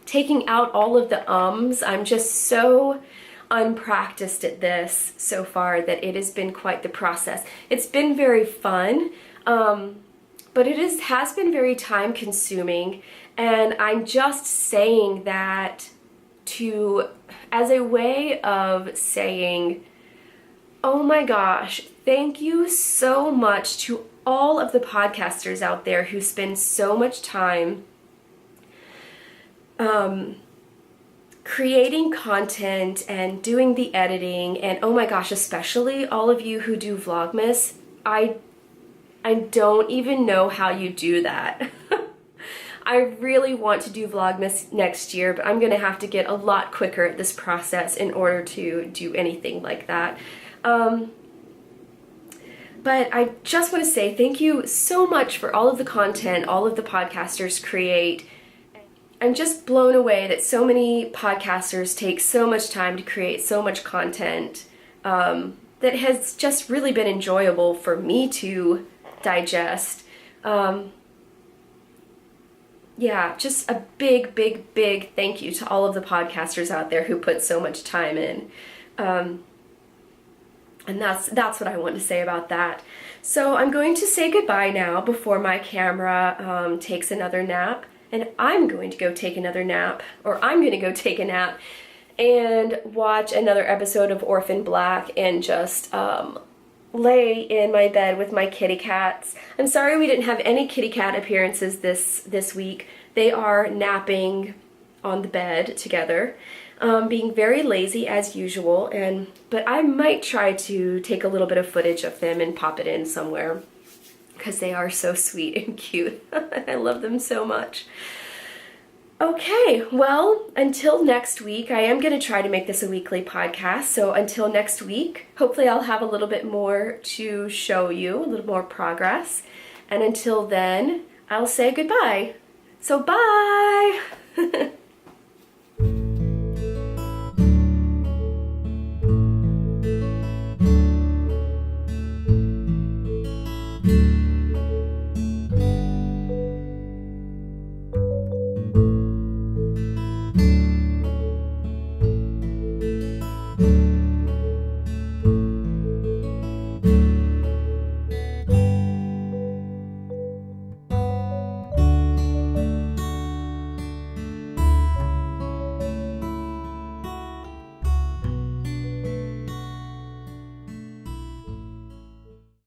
taking out all of the ums. I'm just so unpracticed at this so far that it has been quite the process. It's been very fun, but it has been very time consuming, and I'm just saying that as a way of saying, oh my gosh, thank you so much to all of the podcasters out there who spend so much time creating content and doing the editing, and oh my gosh, especially all of you who do Vlogmas. I don't even know how you do that. I really want to do Vlogmas next year, but I'm going to have to get a lot quicker at this process in order to do anything like that. But I just want to say thank you so much for all of the content all of the podcasters create. I'm just blown away that so many podcasters take so much time to create so much content that has just really been enjoyable for me to digest. Yeah, just a big, big, big thank you to all of the podcasters out there who put so much time in. And that's what I want to say about that. So I'm going to say goodbye now before my camera takes another nap. And I'm going to go take another nap, or I'm going to go take a nap and watch another episode of Orphan Black and just lay in my bed with my kitty cats. I'm sorry we didn't have any kitty cat appearances this week. They are napping on the bed together, being very lazy as usual, but I might try to take a little bit of footage of them and pop it in somewhere because they are so sweet and cute. I love them so much. Okay, well, until next week, I am going to try to make this a weekly podcast, so until next week, hopefully I'll have a little bit more to show you, a little more progress, and until then, I'll say goodbye. So bye!